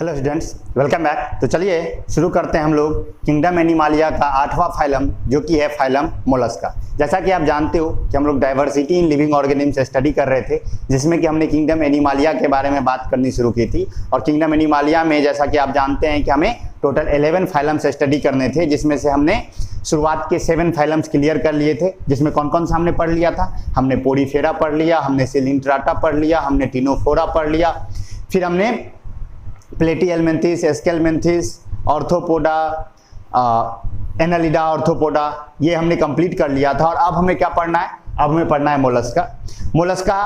Hello students, welcome back. तो चलिए शुरू करते हैं हम लोग किंगडम एनिमालिया का 8वां फाइलम जो कि है फाइलम मोलस्का। जैसा कि आप जानते हो कि हम लोग डाइवर्सिटी इन लिविंग ऑर्गेनिज्म से स्टडी कर रहे थे, जिसमें कि हमने किंगडम एनिमालिया के बारे में बात करनी शुरू की थी। और किंगडम एनिमालिया में जैसा कि आप जानते हैं कि हमें टोटल 11 फाइलम से स्टडी करने थे, जिसमें से हमने शुरुआत के 7 फाइलम्स क्लियर कर लिए थे। जिसमें कौन कौन सा हमने पढ़ लिया था? हमने पोडीफेरा पढ़ लिया, हमने सिलिंट्राटा पढ़ लिया, हमने टिनोफोरा पढ़ लिया, फिर हमने प्लेटीहेलमिन्थिस, एस्केलमिन्थिस, ऑर्थोपोडा, एनालिडा, ऑर्थोपोडा, ये हमने कंप्लीट कर लिया था। और अब हमें क्या पढ़ना है? अब हमें पढ़ना है मोलस्का। मोलस्का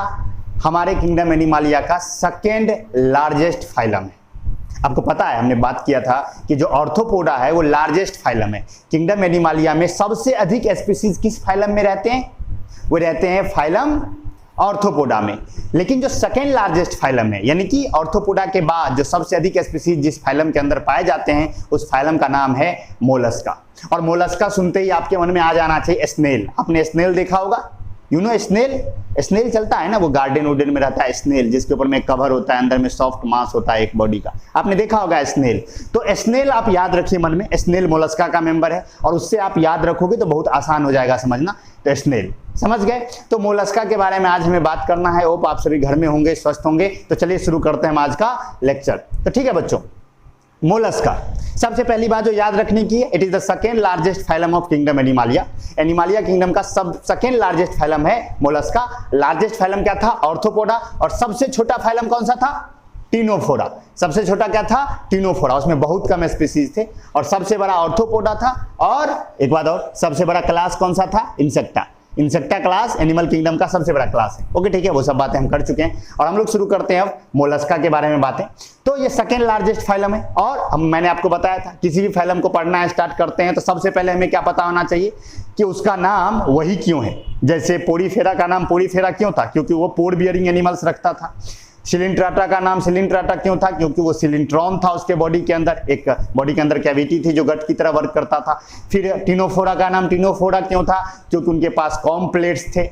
हमारे किंगडम एनिमालिया का सेकेंड लार्जेस्ट फाइलम है। आपको पता है, हमने बात किया था कि जो ऑर्थोपोडा है वो लार्जेस्ट फाइलम है। किंगडम एनिमालिया में सबसे अधिक स्पीसीज किस फाइलम में रहते हैं? वो रहते हैं फाइलम ऑर्थोपोडा में। लेकिन जो सेकेंड लार्जेस्ट फाइलम है, यानी कि ऑर्थोपोडा के बाद जो सबसे अधिक स्पीसीज जिस फाइलम के अंदर पाए जाते हैं, उस फाइलम का नाम है मोलस्का। और मोलस्का सुनते ही आपके मन में आ जाना चाहिए स्नेल। आपने स्नेल देखा होगा, यू नो स्नेल। स्नेल चलता है ना, वो गार्डन वुडन में रहता है स्नेल, जिसके ऊपर में कवर होता है, अंदर में सॉफ्ट मांस होता है एक बॉडी का। आपने देखा होगा स्नेल। तो स्नेल आप याद रखिए मन में, स्नेल मोलस्का का मेंबर है। और उससे आप याद रखोगे तो बहुत आसान हो जाएगा समझना। तो स्नेल समझ गए। तो मोलस्का के बारे में आज हमें बात करना है। होप आप सभी घर में होंगे, स्वस्थ होंगे। तो चलिए शुरू करते हैं आज का लेक्चर। तो ठीक है बच्चों, मोलस्का सबसे पहली बात जो याद रखने की है, it is the second largest phylum of kingdom Animalia. Animalia kingdom का सेकेंड लार्जेस्ट फाइलम है मोलस्का। लार्जेस्ट फाइलम क्या था? ऑर्थोपोडा। और सबसे छोटा फाइलम कौन सा था? टिनोफोरा। सबसे छोटा क्या था? टिनोफोरा। उसमें बहुत कम स्पीसीज थे। और सबसे बड़ा ऑर्थोपोडा था। और एक बात और, सबसे बड़ा क्लास कौन सा था? Insecta. Insecta class animal kingdom का सबसे बड़ा क्लास है। ओके ठीक है, वो सब बातें हम कर चुके हैं। और हम लोग शुरू करते हैं अब मोलस्का के बारे में बातें। तो ये सेकेंड लार्जेस्ट फाइलम है। और मैंने आपको बताया था, किसी भी फाइलम को पढ़ना है, स्टार्ट करते हैं तो सबसे पहले हमें क्या पता होना चाहिए कि उसका नाम वही क्यों है। जैसे पोडीफेरा का नाम पोडीफेरा क्यों था? क्योंकि वो पोड बियरिंग एनिमल्स रखता था। सिलिंट्राटा का नाम सिलिंट्राटा क्यों था? क्योंकि वो सिलिंट्रॉन था उसके बॉडी के अंदर, एक बॉडी के अंदर कैविटी थी जो गट की तरह वर्क करता था। फिर टिनोफोरा का नाम टिनोफोरा क्यों था? क्योंकि उनके पास कॉम प्लेट्स थे,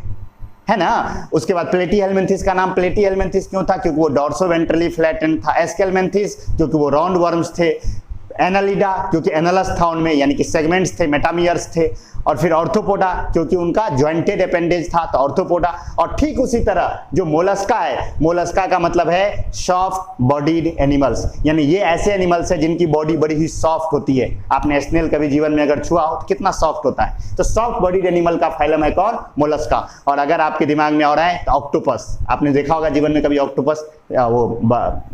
है ना। उसके बाद प्लेटीहेलमिन्थिस का नाम प्लेटीहेलमिन्थिस क्यों था? क्योंकि वो डॉर्सोवेंट्रली फ्लैटेंड था। एस्केलमिन्थिस क्योंकि वो राउंड वर्म्स थे। एनालिडा क्योंकि एनालस था उनमें, यानी कि सेगमेंट्स थे, मेटामियर्स थे। और फिर ऑर्थोपोडा क्योंकि उनका जॉइंटेड अपेंडेज था, तो ऑर्थोपोडा। और ठीक उसी तरह जो मोलस्का है, मोलस्का का मतलब है सॉफ्ट बॉडीड एनिमल्स, यानी ये ऐसे एनिमल्स है जिनकी बॉडी बड़ी ही सॉफ्ट होती है। आपने स्नेल कभी जीवन में अगर छुआ हो तो कितना सॉफ्ट होता है। तो सॉफ्ट बॉडीड एनिमल का फाइलम है कौन? मोलस्का। और अगर आपके दिमाग में आ रहा है तो ऑक्टोपस। आपने देखा होगा जीवन में कभी ऑक्टोपस, वो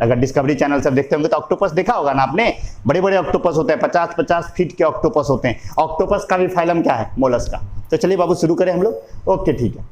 अगर डिस्कवरी चैनल सब देखते होंगे तो ऑक्टोपस देखा होगा ना आपने। बड़े बड़े ऑक्टोपस होते हैं, 50-50 फीट के ऑक्टोपस होते हैं। ऑक्टोपस का भी फाइलम क्या है? मोलस्का। तो चलिए बाबू शुरू करें हम लोग। ओके ठीक है।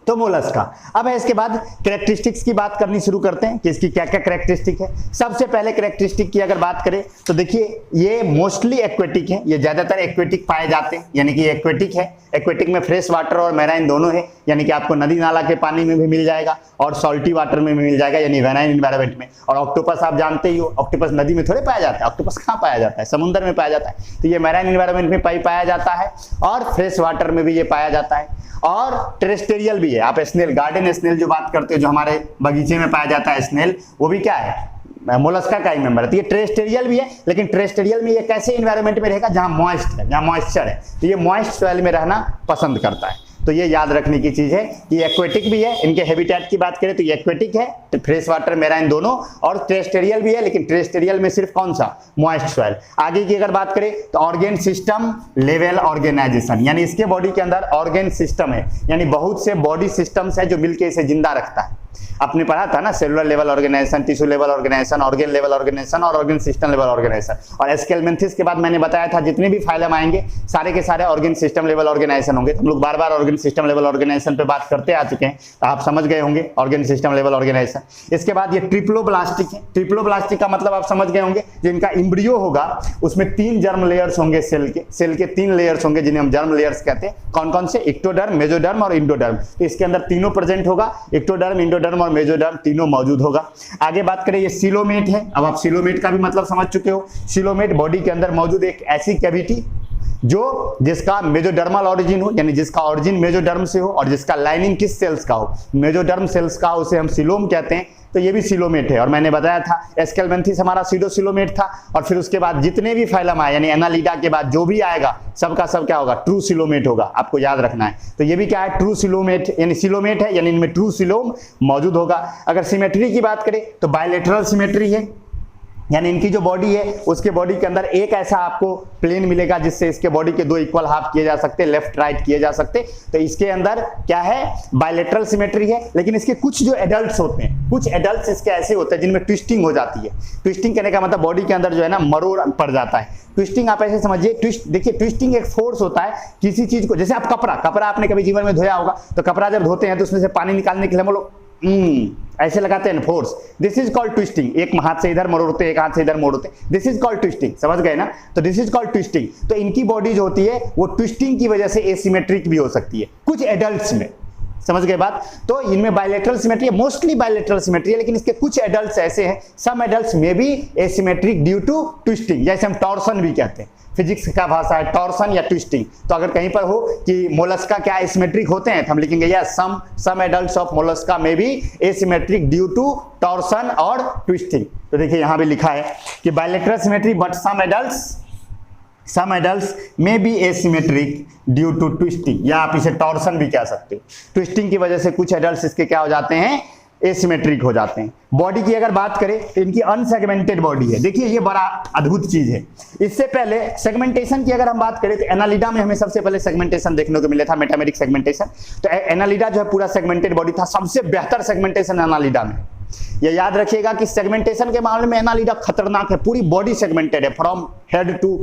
तो मोलस्का। अब है इसके बाद कैरेक्टरिस्टिक्स की बात करनी शुरू करते हैं कि इसकी क्या क्या कैरेक्टरिस्टिक है। सबसे पहले कैरेक्टरिस्टिक की अगर बात करें तो देखिए, ये मोस्टली एक्वेटिक है। ये ज्यादातर एक्वेटिक पाए जाते हैं, यानी कि एक्वेटिक है। एक्वेटिक में फ्रेश वाटर और मैराइन दोनों है, यानी कि आपको नदी नाला के पानी में भी मिल जाएगा और सॉल्टी वाटर में भी मिल जाएगा, यानी वेनाइन एनवायरनमेंट में। और ऑक्टोपस आप जानते ही हो, ऑक्टोपस नदी में थोड़े पाया जाता है। ऑक्टोपस कहाँ पाया जाता है? समुद्र में पाया जाता है। तो ये मैराइन एनवायरनमेंट में पाया जाता है और फ्रेश वाटर में भी ये पाया जाता है। और टेरेस्टेरियल भी है। आप स्नेल, गार्डन स्नेल जो बात करते हो, जो हमारे बगीचे में पाया जाता है स्नेल, वो भी क्या है? मोलस्का का ही मेंबर है। तो ये टेरेस्टेरियल भी है, लेकिन टेरेस्टेरियल में ये कैसे इन्वायरमेंट में रहेगा? जहां मॉइस्ट है, जहां मॉइस्चर है। तो ये मॉइस्ट सॉइल में रहना पसंद करता है। तो ये याद रखने की चीज है कि एक्वेटिक भी है। इनके हैबिटेट की बात करें तो ये एक्वेटिक है, तो फ्रेश वाटर मेराइन दोनों। और टेरेस्टेरियल भी है, लेकिन टेरेस्टेरियल में सिर्फ कौन सा? Moist soil. आगे की अगर बात करें तो ऑर्गेन सिस्टम लेवल ऑर्गेनाइजेशन, यानी इसके बॉडी के अंदर ऑर्गेन सिस्टम है, यानी बहुत से बॉडी सिस्टम्स है जो मिलकर इसे जिंदा रखता है। आपने पढ़ा था ना, cellular level organisation, tissue level organisation, organ level organisation और ऑर्गन सिस्टम लेवल ऑर्गेनाइजेशन। और एस्केलमिन्थिस के बाद मैंने बताया था जितने भी फाइलम आएंगे सारे के सारे ऑर्गन सिस्टम लेवल ऑर्गेनाइजेशन होंगे। हम लोग बार बार ऑर्गन सिस्टम लेवल ऑर्गेनाइजेशन पे बात करते आ चुके हैं, तो आप समझ गए होंगे ऑर्गन सिस्टम लेवल ऑर्गेनाइजेशन। इसके बाद ये ट्रिप्लोब्लास्टिक है। ट्रिप्लोब्लास्टिक का मतलब आप समझ गए होंगे, जिनका इम्ब्रियो होगा उसमें 3 जर्म लेयर्स होंगे। सेल के 3 लेयर्स होंगे जिन्हें हम जर्म लेयर्स कहते हैं। कौन कौन से? इक्टोडर्म, मेसोडर्म और इंडोडर्म। तो इसके अंदर तीनों प्रेजेंट होगा, इक्टोडर्म, इंडोडर्म और मेसोडर्म तीनों मौजूद होगा। आगे बात करें, ये सिलोमेट है। अब आप सिलोमेट का भी मतलब समझ चुके हो। सिलोमेट बॉडी के अंदर मौजूद एक ऐसी कैविटी जो जिसका मेजोडर्मल ऑरिजिन हो, यानी जिसका ऑरिजिन मेजोडर्म से हो और जिसका लाइनिंग किस सेल्स का हो, मेजोडर्म सेल्स का, उसे हम सिलोम कहते हैं। तो ये भी सिलोमेट है। और मैंने बताया था एस्केलमेंथिस हमारा सीडोसिलोमेट था, और फिर उसके बाद जितने भी फाइलम आए यानी एनालिडा के बाद जो भी आएगा सबका सब क्या होगा, ट्रू सिलोमेट होगा, आपको याद रखना है। तो ये भी क्या है, ट्रू सिलोमेट यानी सिलोमेट है, यानी इनमें ट्रू सिलोम मौजूद होगा। अगर सिमेट्री की बात करें तो बायलेटरल सिमेट्री है, यानी इनकी जो बॉडी है उसके बॉडी के अंदर एक ऐसा आपको प्लेन मिलेगा जिससे इसके बॉडी के दो इक्वल हाफ किए जा सकते, लेफ्ट राइट किए जा सकते। तो इसके अंदर क्या है, बायलेटरल सिमेट्री है। लेकिन इसके कुछ जो एडल्ट्स होते हैं, कुछ एडल्ट्स इसके ऐसे होते हैं जिनमें ट्विस्टिंग हो जाती है। ट्विस्टिंग करने का मतलब बॉडी के अंदर जो है ना मरोड़ पड़ जाता है। ट्विस्टिंग आप ऐसे समझिए, ट्विस्ट देखिए, ट्विस्टिंग एक फोर्स होता है किसी चीज को, जैसे आप कपड़ा आपने कभी जीवन में धोया होगा, तो कपड़ा जब धोते हैं तो उसमें से पानी निकालने के लिए हम लोग ऐसे लगाते हैं force, this is called twisting. एक हाथ से इधर मोड़ते हैं, एक हाथ से इधर मोड़ते हैं, दिस इज कॉल्ड ट्विस्टिंग। समझ गए ना, तो दिस इज कॉल्ड ट्विस्टिंग। तो इनकी बॉडी जो होती है वो ट्विस्टिंग की वजह से एसिमेट्रिक भी हो सकती है कुछ एडल्ट्स में। समझ गए बात। तो इनमें बायलेटरल सिमेट्री है, मोस्टली बायलेटरल सिमेट्री है, लेकिन इसके कुछ एडल्ट्स ऐसे हैं, सम एडल्ट्स में भी एसिमेट्रिक ड्यू टू ट्विस्टिंग, जैसे हम टॉर्सन भी कहते हैं, फिजिक्स का भाषा है टॉर्सन या ट्विस्टिंग। तो अगर कहीं पर हो कि मोलस्का क्या एसिमेट्रिक होते हैं तो हम लिखेंगे yes, some adults of Mollusca में भी एसिमेट्रिक ड्यू टू टॉर्सन और ट्विस्टिंग। तो देखिए यहां भी लिखा है कि bilateral symmetry but some adults में be asymmetric due to twisting, या आप इसे टॉर्सन भी कह सकते हो। ट्विस्टिंग की वजह से कुछ एडल्ट्स इसके क्या हो जाते हैं, एसिमेट्रिक हो जाते हैं। बॉडी की अगर बात करें तो इनकी अनसेगमेंटेड बॉडी है। देखिए ये बड़ा अद्भुत चीज है। इससे पहले सेगमेंटेशन की अगर हम बात करें तो एनालिडा में हमें सबसे पहले सेगमेंटेशन देखने को मिला था, मेटामेरिक सेगमेंटेशन। तो एनालिडा जो है पूरा सेगमेंटेड बॉडी था, सबसे बेहतर सेगमेंटेशन एनालिडा में। ये याद रखिएगा कि सेगमेंटेशन के मामले में एनालिडा खतरनाक है, पूरी बॉडी सेगमेंटेड है, फ्रॉम हेड टू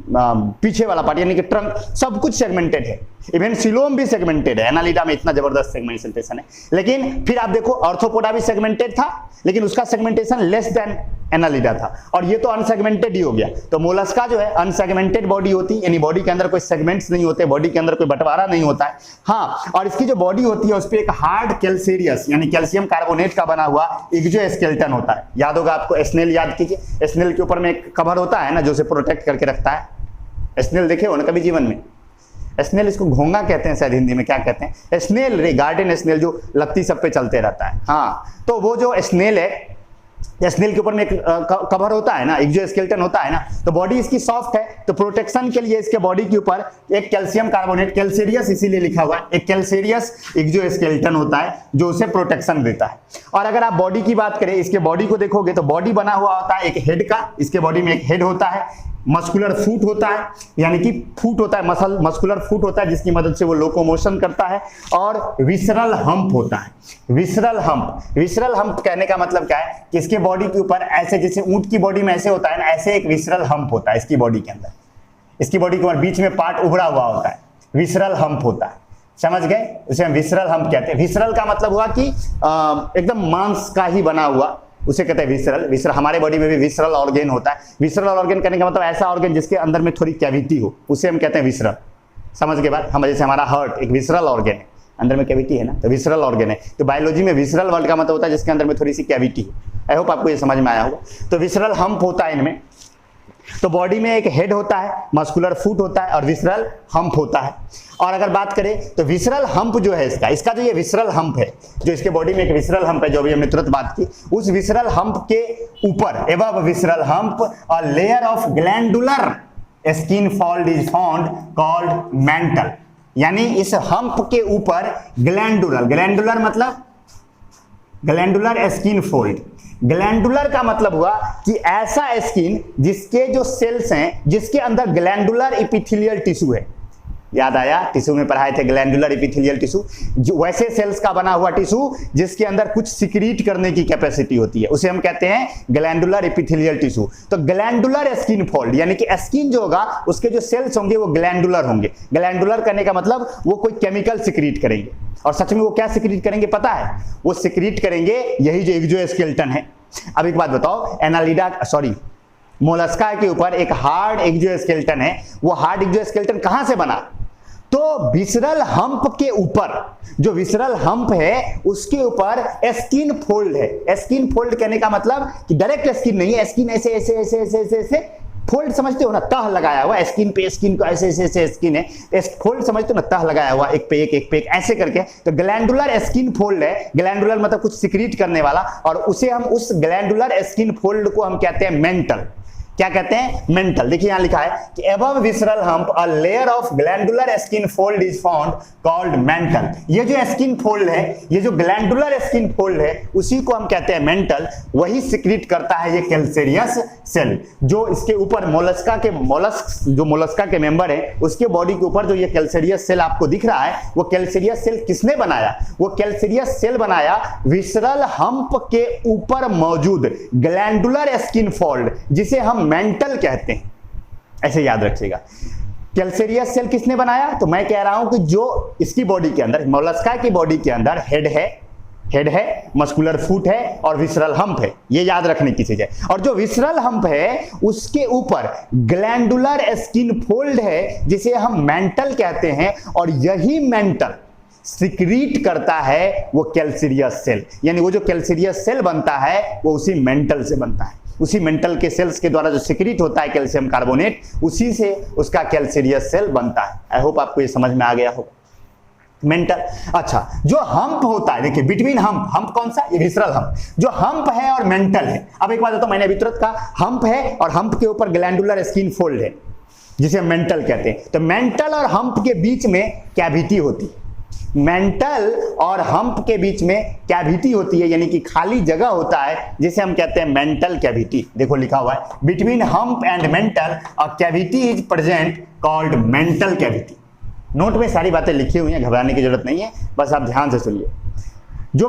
पीछे वाला पार्ट यानी कि ट्रंक, सब कुछ सेगमेंटेड है। इवन सिलोम भी सेगमेंटेड है, एनालिडा में इतना जबरदस्त सेगमेंटेशन है। लेकिन फिर आप देखो ऑर्थोपोडा भी सेगमेंटेड था, लेकिन उसका सेगमेंटेशन लेस देन एनालिडा था, और ये तो अनसेगमेंटेड ही हो गया। तो मोलस्का जो है अनसेगमेंटेड बॉडी होती है, यानी बॉडी के अंदर कोई सेगमेंट्स नहीं होते, बॉडी के अंदर कोई बंटवारा नहीं होता है। हाँ, और इसकी जो बॉडी होती है उस पर एक हार्ड कैल्सेरियस यानी कैल्शियम कार्बोनेट का बना हुआ एक्सोस्केलेटन होता है। याद होगा आपको, स्नेल याद कीजिए, स्नेल के ऊपर में एक कवर होता है ना जो उसे प्रोटेक्ट करके रखता है। स्नेल देखे हो ना कभी जीवन में, स्नेल, इसको घोंगा कहते हैं शायद हिंदी में, क्या कहते हैं, स्नेल रे, गार्डन स्नेल जो लत्ती सब पे चलते रहता है। हाँ, तो वो जो स्नेल है, स्नेल के ऊपर में एक कवर होता है ना, एक्सोस्केलेटन होता है ना, तो बॉडी इसकी सॉफ्ट है, तो प्रोटेक्शन के लिए इसके बॉडी के ऊपर एक कैल्शियम कार्बोनेट, कैल्सेरियस इसीलिए लिखा हुआ है, एक कैल्सेरियस एक्सोस्केलेटन होता है जो उसे प्रोटेक्शन देता है। और अगर आप बॉडी की बात करें, इसके बॉडी को देखोगे तो बॉडी बना हुआ होता है एक हेड का, इसके बॉडी में एक हेड होता है, मस्कुलर फुट होता है, यानी कि फुट होता है, मस्कुलर फुट होता है जिसकी मदद से वो लोकोमोशन करता है, और विसरल हम्प होता है। विसरल हम्प कहने का मतलब क्या है कि इसके बॉडी के ऊपर ऐसे, जैसे ऊंट की बॉडी में ऐसे होता है ना, ऐसे एक विसरल हम्प होता है इसकी बॉडी के अंदर। इसकी बॉडी के ऊपर बीच में पार्ट उभरा हुआ होता है, विसरल हम्प होता है। समझ गए, उसे हम विसरल हम्प कहते हैं। विसरल का मतलब हुआ कि एकदम मांस का ही बना हुआ, उसे कहते हैं विसरल। हमारे बॉडी में भी विसरल ऑर्गेन होता है। विसरल ऑर्गेन करने का मतलब ऐसा ऑर्गेन जिसके अंदर में थोड़ी कैविटी हो, उसे हम कहते हैं विसरल। समझ के बाद, हम जैसे हमारा हार्ट एक विसरल ऑर्गेन है, अंदर में कैविटी है ना, तो विसरल ऑर्गेन है। तो बायोलॉजी में विसरल वर्ड का मतलब होता है जिसके अंदर में थोड़ी सी कैविटी हो। आई होप आपको ये समझ में आया होगा। तो विसरल हम्प होता है इनमें। तो बॉडी में एक हेड होता है, मस्कुलर फुट होता है और विसरल हम्प होता है। और अगर बात करें तो विसरल हम्प जो है इसका जो ये विसरल हम्प है, जो इसके बॉडी में एक विसरल हम्प है, जो अभी हमने तुरंत बात की, उस विसरल हम्प के ऊपर, above visceral hump, a layer of glandular skin fold is found called mental. यानी इस हम्प के ऊपर ग्लैंडुलर मतलब ग्लैंडुलर स्किन फोल्ड। ग्लैंडुलर का मतलब हुआ कि ऐसा स्किन जिसके जो सेल्स हैं, जिसके अंदर ग्लैंडुलर एपिथेलियल टिश्यू है। याद आया, टिश्यू में पढ़ाए थे ग्लैंडुलर एपिथेलियल टिश्यू, जो वैसे सेल्स का बना हुआ टिश्यू जिसके अंदर कुछ सिक्रीट करने की कैपेसिटी होती है, उसे हम कहते हैं ग्लैंडुलर एपिथेलियल टिश्यू। तो ग्लैंडुलर स्किन फोल्ड यानी कि स्किन जो होगा उसके जो सेल्स होंगे वो ग्लैंडुलर होंगे। ग्लैंडुलर करने का मतलब वो कोई केमिकल सिक्रीट करेंगे, और सच में वो क्या सिक्रीट करेंगे पता है? वो सिक्रीट करेंगे यही जो एक्सोस्केलेटन है। अब एक बात बताओ, मोलस्का के ऊपर एक हार्ड एक्सोस्केलेटन है, वो हार्ड एक्सोस्केलेटन कहां से बना? तो विसरल हम्प के ऊपर, जो विसरल हम्प है उसके ऊपर स्किन फोल्ड है। स्किन फोल्ड कहने का मतलब कि डायरेक्ट स्किन नहीं है, स्किन ऐसे ऐसे ऐसे ऐसे ऐसे ऐसे फोल्ड समझते हो ना, तह लगाया हुआ स्किन पे, स्किन को ऐसे ऐसे स्किन है, फोल्ड समझते हो ना, तह लगाया हुआ एक पे एक ऐसे करके, तो ग्लैंडुलर स्किन फोल्ड है। ग्लैंडुलर मतलब कुछ सिक्रीट करने वाला, और उसे हम उस ग्लैंडुलर स्किन फोल्ड को हम कहते हैं मेंटल। क्या कहते हैं? मेंटल। देखिए यहां लिखा है कि above visceral hump a layer of glandular skin fold is found called mental. ये जो स्किन फोल्ड है, ये जो ग्लैंडुलर स्किन फोल्ड है, उसी को हम कहते हैं मेंटल। वही सिक्रीट करता है ये कैल्सेरियस सेल, जो इसके ऊपर मोलस्का के मेंबर है, उसके बॉडी के ऊपर जो ये कैल्सेरियस सेल आपको दिख रहा है, वो कैल्सेरियस सेल किसने बनाया? वो कैल्सेरियस सेल बनाया विसरल हम्प के ऊपर मौजूद ग्लैंडुलर स्किन फोल्ड, जिसे हम मेंटल कहते हैं। ऐसे याद रखिएगा। कैल्सेरियस सेल किसने बनाया? तो मैं कह रहा हूं कि जो इसकी बॉडी के अंदर, मोलस्का की बॉडी के अंदर हेड है, मस्कुलर फुट है और विसरल हम्प है। ये याद रखने की चीज है। और जो विसरल हम्प है उसके ऊपर ग्लैंडुलर स्किन फोल्ड है, जिसे हम मेंटल कहते हैं, और यही मेंटल सिक्रीट करता है वो कैल्सेरियस सेल। यानी वो जो कैल्सेरियस सेल बनता है वो उसी मेंटल से बनता है। उसी मेंटल के सेल्स के द्वारा जो सिक्रीट होता है कैल्शियम कार्बोनेट, उसी से उसका कैल्सेरियस सेल बनता है। आई होप आपको ये समझ में आ गया होगा। मेंटल। अच्छा, जो हम्प होता है, देखिए बिटवीन हम्प कौन सा? ये विसरल हम्प। जो हम्प है और मेंटल है, अब एक बात बताओ, मैंने अभी तुरंत कहा हम्प है और हम्प के ऊपर ग्लैंडुलर स्किन फोल्ड है, जिसे मेंटल कहते हैं। तो मेंटल और हम्प के बीच में कैविटी होती है। मेंटल और हम्प के बीच में कैविटी होती है, यानी कि खाली जगह होता है, जिसे हम कहते हैं मेंटल कैविटी। देखो लिखा हुआ है between hump and mental a cavity is present called mantle cavity. Note में सारी बातें लिखी हुई हैं, घबराने की जरूरत नहीं है, बस आप ध्यान से सुनिए। जो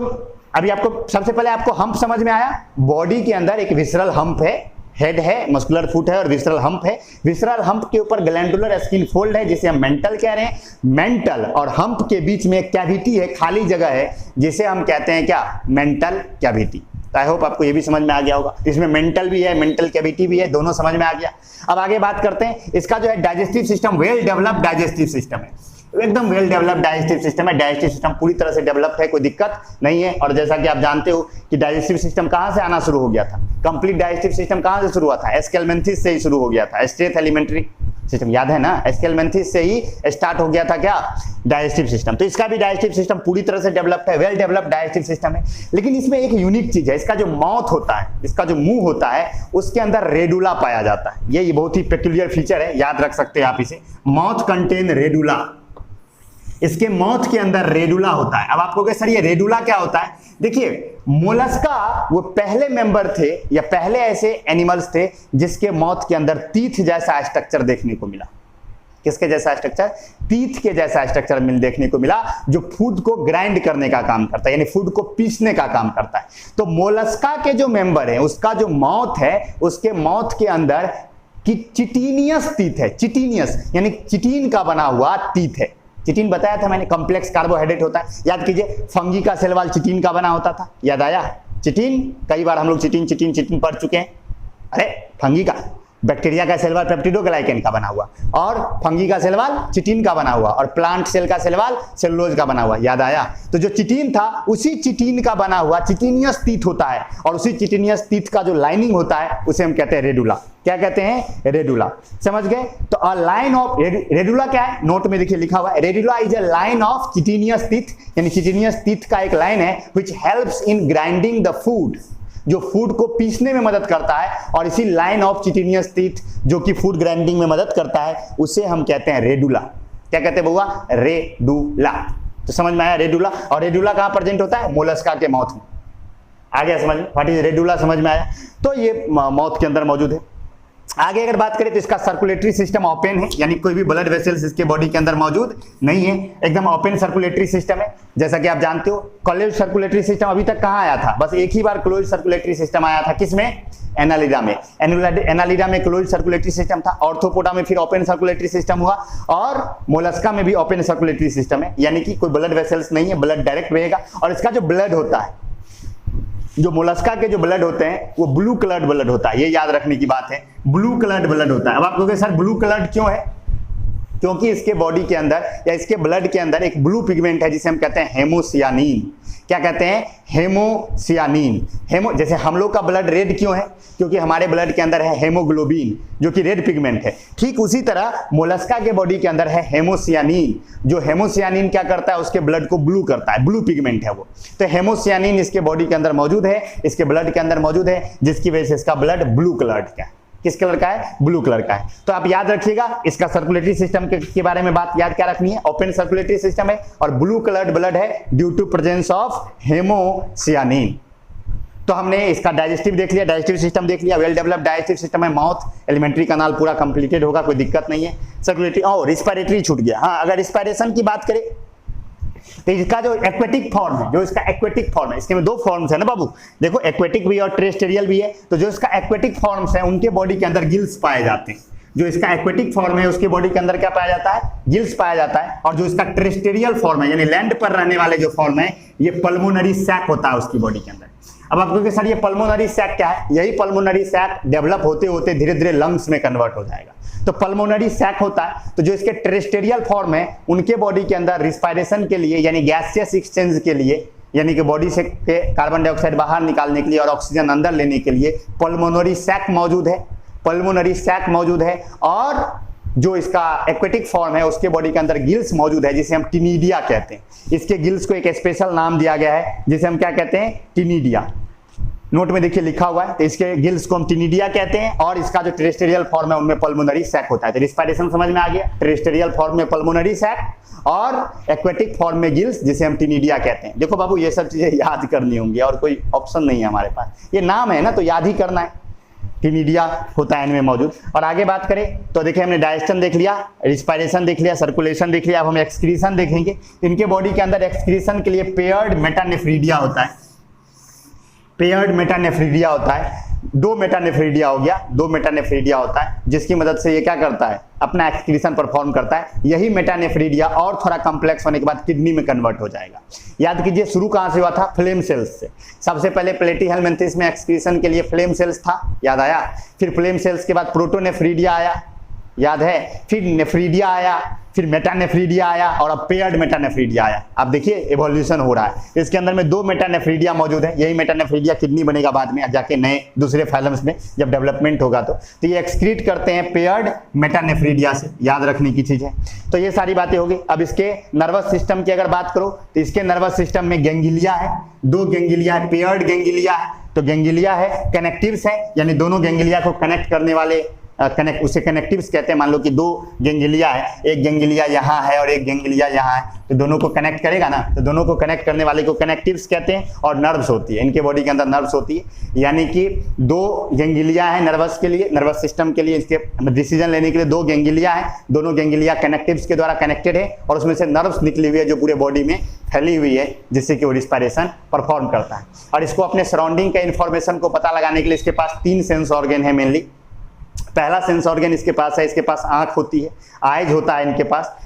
अभी आपको सबसे पहले आपको हम्प समझ में आया। बॉडी के अंदर एक विसरल हम्प है, हेड है, मस्कुलर फुट है और विसरल हम्प है। विसरल हम्प के ऊपर ग्लैंडुलर स्किन फोल्ड है, जिसे हम मेंटल कह रहे हैं। मेंटल और हम्प के बीच में एक कैविटी है, खाली जगह है, जिसे हम कहते हैं क्या? Mantle cavity. आई होप आपको ये भी समझ में आ गया होगा। इसमें मेंटल भी है, मेंटल कैविटी भी है, दोनों समझ में आ गया। अब आगे बात करते हैं। इसका जो है digestive system well developed digestive system है, एकदम वेल डेवलप्ड डाइजेस्टिव सिस्टम है। डाइजेस्टिव सिस्टम पूरी तरह से डेवलप्ड है, कोई दिक्कत नहीं है। और जैसा कि आप जानते हो कि डाइजेस्टिव सिस्टम कहां से आना शुरू हो गया था? कंप्लीट डाइजेस्टिव सिस्टम कहां से शुरू हुआ था? एस्केलमेंथिस से ही शुरू हो गया था। स्ट्रेथ एलिमेंट्री सिस्टम याद है ना? एस्केलमेंथिस से ही स्टार्ट हो गया था क्या? Digestive system. तो इसका भी डाइजेस्टिव सिस्टम पूरी तरह से डेवलप्ड है, वेल डेवलप्ड डाइजेस्टिव सिस्टम है। लेकिन इसमें एक यूनिक चीज है, इसका जो माउथ होता है, इसका जो मुंह होता है, उसके अंदर रेडुला पाया जाता है। ये बहुत ही पेक्यूलियर फीचर है, याद रख सकते हैं आप इसे। माउथ कंटेन रेडुला, इसके माउथ के अंदर रेडुला होता है। अब आपको कहे सर ये रेडुला क्या होता है? देखिए मोलस्का वो पहले मेंबर थे या पहले ऐसे एनिमल्स थे जिसके माउथ के अंदर टीथ जैसा स्ट्रक्चर देखने को मिला। किसके जैसा स्ट्रक्चर? टीथ के जैसा स्ट्रक्चर देखने को मिला, जो फूड को ग्राइंड करने का काम करता है, यानी फूड को पीसने का काम करता है। तो मोलस्का के जो मेंबर है, उसका जो माउथ है, उसके माउथ के अंदर चिटिनियस टीथ है। चिटिनियस यानी चिटिन का बना हुआ टीथ है। चिटिन बताया था मैंने, कॉम्प्लेक्स कार्बोहाइड्रेट होता है। याद कीजिए फंगी का सेल वॉल चिटिन का बना होता था, याद आया? चिटिन, कई बार हम लोग चिटिन पढ़ चुके हैं। अरे फंगी का, बैक्टीरिया का सेल वॉल पेप्टिडोग्लाइकेन का बना हुआ, और फंगी का सेल वॉल चिटिन का बना हुआ, और प्लांट सेल का सेल वॉल सेलुलोज का बना हुआ, याद आया? तो जो चिटिन था उसी चिटिन का बना हुआ चिटिनियस टीथ होता है, और उसी चिटिनियस टीथ का जो लाइनिंग होता है उसे हम कहते हैं रेडुला। क्या कहते हैं? रेडुला। समझ गए? तो अ लाइन ऑफ रेडुला क्या है? नोट में देखिए लिखा हुआ है, radula is a line of chitinous teeth, यानी चिटिनियस टीथ का एक लाइन है which helps in grinding the food, जो फूड को पीसने में मदद करता है। और इसी लाइन ऑफ चिटिनियस टीथ जो कि फूड ग्राइंडिंग में मदद करता है, उसे हम कहते हैं रेडुला। क्या कहते हैं बउआ? रेडुला। तो समझ में आया रेडुला? और रेडुला कहां प्रेजेंट होता है? मोलस्का के माउथ में। आ गया समझ में? What is radula? समझ में आया? तो ये माउथ के अंदर मौजूद है। आगे अगर बात करें तो इसका सर्कुलेटरी सिस्टम ओपन है, यानी कोई भी ब्लड वेसल्स इसके बॉडी के अंदर मौजूद नहीं है, एकदम ओपन सर्कुलेटरी सिस्टम है। जैसा कि आप जानते हो क्लोज्ड सर्कुलेटरी सिस्टम अभी तक कहां आया था? बस एक ही बार क्लोज्ड सर्कुलेटरी सिस्टम आया था, किसमें? एनालिडा में। एनालिडा में क्लोज्ड सर्कुलेटरी सिस्टम था, ऑर्थोपोडा में फिर ओपन सर्कुलेटरी सिस्टम हुआ, और मोलस्का में भी ओपन सर्कुलेटरी सिस्टम है, यानी कि कोई ब्लड वेसल्स नहीं है, ब्लड डायरेक्ट बहेगा। और इसका जो ब्लड होता है, जो मोलस्का के जो ब्लड होते हैं वो ब्लू कलर्ड ब्लड होता है, ये याद रखने की बात है, ब्लू कलर्ड ब्लड होता है। अब आप कहोगे सर ब्लू कलर्ड क्यों है? क्योंकि इसके बॉडी के अंदर या इसके ब्लड के अंदर एक ब्लू पिगमेंट है जिसे हम कहते हैं हेमोसियानिन। क्या कहते हैं, हेमोसियानिन। जैसे हम लोग का ब्लड रेड क्यों है, क्योंकि हमारे ब्लड के अंदर है हेमोग्लोबिन जो कि रेड पिगमेंट है। ठीक उसी तरह मोलस्का के बॉडी के अंदर है हेमोसियानिन, जो हेमोसियानिन क्या करता है, उसके ब्लड को ब्लू करता है, ब्लू पिगमेंट है वो। तो हेमोसियानिन इसके बॉडी के अंदर मौजूद है, इसके ब्लड के अंदर मौजूद है, जिसकी वजह से इसका ब्लड ब्लू कलर का है। किस कलर का है, ब्लू कलर का है। तो आप याद रखिएगा, इसका सर्कुलेटरी सिस्टम के बारे में बात याद क्या रखनी है, ओपन सर्कुलेटरी सिस्टम है और ब्लू कलर्ड ब्लड है due to presence of haemocyanin. तो हमने इसका डाइजेस्टिव देख लिया, डाइजेस्टिव सिस्टम देख लिया, वेल डेवलप्ड डाइजेस्टिव सिस्टम है, माउथ एलिमेंट्री कैनाल पूरा कंप्लीटेड होगा, कोई दिक्कत नहीं है। सर्कुलेटरी और रिस्पिरेटरी छूट गया। हाँ, अगर रिस्पिरेशन की बात करें तो इसका जो एक्वेटिक फॉर्म है, जो इसका एक्वेटिक फॉर्म है, इसके में दो फॉर्म्स है ना बाबू, देखो एक्वेटिक भी और टेरेस्ट्रियल भी है। तो जो इसका एक्वेटिक फॉर्म्स है उनके बॉडी के अंदर गिल्स पाए जाते हैं। जो इसका एक्वेटिक फॉर्म है उसके बॉडी के अंदर क्या पाया जाता है, गिल्स पाया जाता है। और जो इसका टेरेस्ट्रियल फॉर्म है यानी लैंड पर रहने वाले जो फॉर्म है, ये पल्मोनरी सैक होता है उसकी बॉडी के अंदर। अब आप कहोगे सर ये पल्मोनरी सैक क्या है, यही पल्मोनरी सैक डेवलप होते होते धीरे धीरे लंग्स में कन्वर्ट हो जाएगा। तो पल्मोनरी सैक होता है। तो जो इसके टेरेस्ट्रियल फॉर्म है उनके बॉडी के अंदर रिस्पायरेशन के लिए यानी गैसियस एक्सचेंज के लिए, यानी कि बॉडी से कार्बन डाइऑक्साइड बाहर निकालने के लिए और ऑक्सीजन अंदर लेने के लिए पल्मोनरी सैक मौजूद है, पल्मोनरी सैक मौजूद है। और जो इसका एक्वेटिक फॉर्म है उसके बॉडी के अंदर गिल्स मौजूद है जिसे हम टिनिडिया कहते हैं। इसके गिल्स को एक स्पेशल नाम दिया गया है जिसे हम क्या कहते हैं, टिनिडिया। नोट में देखिए लिखा हुआ है। तो इसके गिल्स को हम टिनिडिया कहते हैं और इसका जो टेरेस्ट्रियल फॉर्म है उनमें पल्मोनरी सैक होता है। तो रिस्पायरेशन समझ में आ गया, टेरेस्ट्रियल फॉर्म में पल्मोनरी सैक और एक्वेटिक फॉर्म में गिल्स जिसे हम टिनिडिया कहते हैं। देखो बाबू ये सब चीजें याद करनी होंगी और कोई ऑप्शन नहीं है हमारे पास, ये नाम है ना तो याद ही करना है। टिनिडिया होता है इनमें मौजूद। और आगे बात करें तो देखिए हमने डाइजेशन देख लिया, रिस्पायरेशन देख लिया, सर्कुलेशन देख लिया। अब हम एक्सक्रीशन देखेंगे। इनके बॉडी के अंदर एक्सक्रीशन के लिए पेयर्ड मेटानेफ्रीडिया होता है, पेयर्ड मेटानेफ्रीडिया होता है। दो मेटानेफ्रीडिया हो गया, दो मेटानेफ्रीडिया होता है जिसकी मदद से ये क्या करता है, अपना एक्सक्रीशन परफॉर्म करता है। यही मेटानेफ्रीडिया और थोड़ा कॉम्प्लेक्स होने के बाद किडनी में कन्वर्ट हो जाएगा। याद कीजिए शुरू कहां से हुआ था, फ्लेम सेल्स से। सबसे पहले प्लेटीहेल्मिन्थेस में एक्सक्रीशन के लिए फ्लेम सेल्स था, याद आया। फिर फ्लेम सेल्स के बाद प्रोटोनेफ्रीडिया आया, याद है। फिर नेफ्रीडिया आया, फिर मेटानेफ्रीडिया आया और अब पेयर्ड मेटानेफ्रीडिया आया। आप देखिए एवोल्यूशन हो रहा है। इसके अंदर में दो मेटानेफ्रीडिया मौजूद है। यही मेटानेफ्रीडिया किडनी बनेगा बाद में जाके नए दूसरे फाइलम्स में जब डेवलपमेंट होगा। तो ये एक्सक्रीट करते हैं पेयर्ड मेटानेफ्रीडिया से, याद रखने की चीज है। तो ये सारी बातें होगी। अब इसके नर्वस सिस्टम की अगर बात करो तो इसके नर्वस सिस्टम में गैंग्लिया है, दो गैंग्लिया है, पेयर्ड गैंग्लिया है। तो गैंग्लिया है, कनेक्टिव्स है यानी दोनों गैंग्लिया को कनेक्ट करने वाले उसे कनेक्टिव्स कहते हैं। मान लो कि दो गैंग्लिया है, एक गैंग्लिया यहाँ है और एक गैंग्लिया यहाँ है, तो दोनों को कनेक्ट करेगा ना, तो दोनों को कनेक्ट करने वाले को कनेक्टिव्स कहते हैं। और नर्व्स होती है, इनके बॉडी के अंदर नर्व्स होती है, यानी कि दो गैंग्लिया है नर्वस के लिए, नर्वस सिस्टम के लिए, इसके डिसीजन लेने के लिए दो गैंग्लिया है। दोनों गैंग्लिया कनेक्टिव्स के द्वारा कनेक्टेड है और उसमें से नर्व्स निकली हुई है जो पूरे बॉडी में फैली हुई है, जिससे कि वो रिस्पायरेशन परफॉर्म करता है। और इसको अपने सराउंडिंग के इंफॉर्मेशन को पता लगाने के लिए इसके पास तीन सेंस ऑर्गन है मेनली। पहला सेंस ऑर्गन इसके पास है, इसके पास आंख होती है, आइज होता है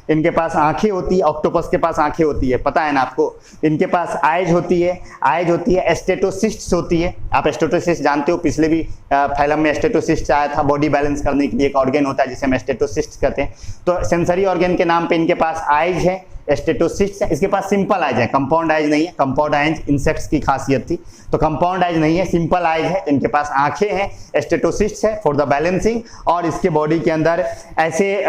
इनके पास आंखें होती है। ऑक्टोपस के पास आंखें होती है, पता है ना आपको। इनके पास आइज होती है, एस्टेटोसिस्ट होती है। आप एस्टेटोसिस्ट जानते हो, पिछले भी फाइलम में एस्टेटोसिस्ट आया था। बॉडी बैलेंस करने के लिए एक ऑर्गन होता है जिसे हम एस्टेटोसिस्ट कहते हैं। तो सेंसरी ऑर्गन के नाम पे इनके पास आइज है, एस्टेटोसिस्ट है। इसके पास सिंपल आइज है, कंपाउंड आइज नहीं है। कंपाउंड आइज इंसेक्ट्स की खासियत थी, तो कंपाउंड आइज नहीं है, सिंपल आइज है। इनके पास आंखें हैं, एस्टेटोसिस्ट है फॉर द बैलेंसिंग। और इसके बॉडी के अंदर ऐसे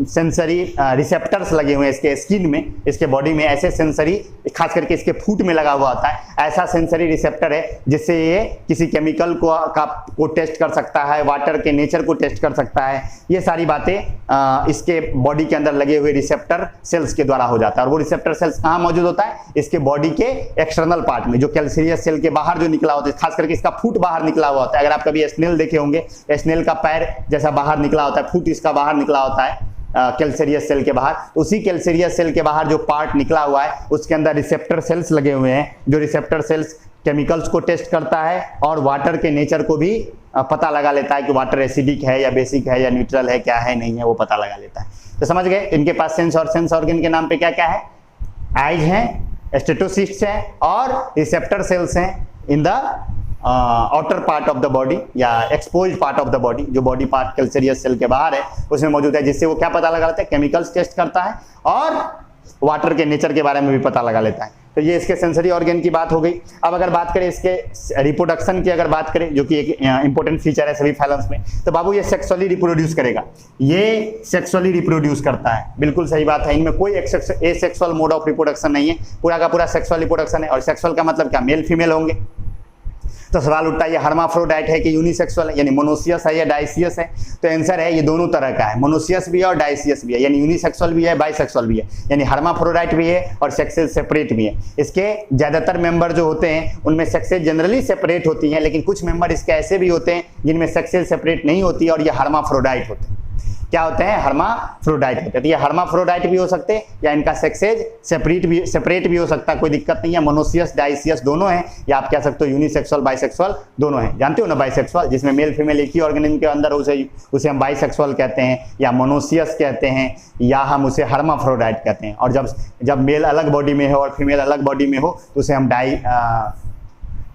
सेंसरी रिसेप्टर्स लगे हुए हैं इसके स्किन में, इसके बॉडी में ऐसे सेंसरी, खास करके इसके फूट में लगा हुआ होता है, ऐसा सेंसरी रिसेप्टर है जिससे ये किसी केमिकल को टेस्ट कर सकता है, वाटर के नेचर को टेस्ट कर सकता है। ये सारी बातें इसके बॉडी के अंदर लगे हुए रिसेप्टर सेल्स के द्वारा हो जाता है। और वो रिसेप्टर सेल्स कहाँ मौजूद होता है, इसके बॉडी के एक्सटर्नल पार्ट में, जो कैल्शियस सेल के बाहर जो निकला होता है, खास करके इसका फूट बाहर निकला हुआ होता है। अगर आप कभी स्नेल देखे होंगे, स्नेल का पैर जैसा बाहर निकला होता है, फूट इसका बाहर निकला होता है कैल्शियस सेल के बाहर। उसी कैल्शियस सेल के बाहर जो पार्ट निकला हुआ है उसके अंदर रिसेप्टर सेल्स लगे हुए हैं, जो रिसेप्टर सेल्स केमिकल्स को टेस्ट करता है और वाटर के नेचर को भी पता लगा लेता है कि वाटर एसिडिक है या बेसिक है या न्यूट्रल है, क्या है नहीं है, वो पता लगा लेता है। तो समझ गए। इनके पास सेंस ऑर्गन के नाम पे क्या क्या है, आइज हैं, एस्टेटोसिस्ट हैं और रिसेप्टर सेल्स हैं in the outer part of the body या exposed part of the body. जो बॉडी पार्ट कैल्शियस सेल के बाहर है उसमें मौजूद है, जिससे वो क्या पता लगा लेता है, केमिकल्स टेस्ट करता है और वाटर के नेचर के बारे में भी पता लगा लेता है। तो ये इसके सेंसरी ऑर्गन की बात हो गई। अब अगर बात करें इसके रिप्रोडक्शन की, अगर बात करें, जो कि एक इंपॉर्टेंट फीचर है सभी फाइलम्स में, तो बाबू ये सेक्सुअली रिप्रोड्यूस करेगा, ये सेक्सुअली रिप्रोड्यूस करता है, बिल्कुल सही बात है। इनमें कोई एसेक्सुअल मोड ऑफ रिप्रोडक्शन नहीं है, पूरा का पूरा सेक्सुअल रिप्रोडक्शन है। और सेक्सुअल का मतलब क्या, मेल फीमेल होंगे। तो सवाल उठता है ये हर्माफ्रोडाइट है कि यूनिसेक्सुअल है, यानी मोनोसियस है या डाइसियस है। तो आंसर है ये दोनों तरह का है, मोनोसियस भी है और डाइसियस भी है, यानी यूनिसेक्सुअल भी है, बाइसेक्सुअल भी है, यानी हर्माफ्रोडाइट भी है और सेक्सेस सेपरेट भी है। इसके ज्यादातर मेंबर जो होते हैं उनमें सेक्सेस जनरली सेपरेट होती हैं, लेकिन कुछ मेंबर इसके ऐसे भी होते हैं जिनमें सेक्सेस सेपरेट नहीं होती और ये हर्माफ्रोडाइट होते हैं। क्या होते हैं, हर्माफ्रोडाइट होते हैं। तो ये हर्माफ्रोडाइट भी हो सकते हैं या इनका सेक्सेज सेपरेट भी हो सकता है, कोई दिक्कत नहीं है। मोनोसियस डाइसियस दोनों हैं, या आप कह सकते हो यूनिसेक्सुअल बाइसेक्सुअल दोनों हैं। जानते हो ना बाइसेक्सुअल, जिसमें मेल फीमेल एक ही ऑर्गेनिज्म के अंदर, उसे हम बाइसेक्सुअल कहते हैं या मोनोसियस कहते हैं या हम उसे हर्माफ्रोडाइट कहते हैं। और जब मेल अलग बॉडी में हो और फीमेल अलग बॉडी में हो तो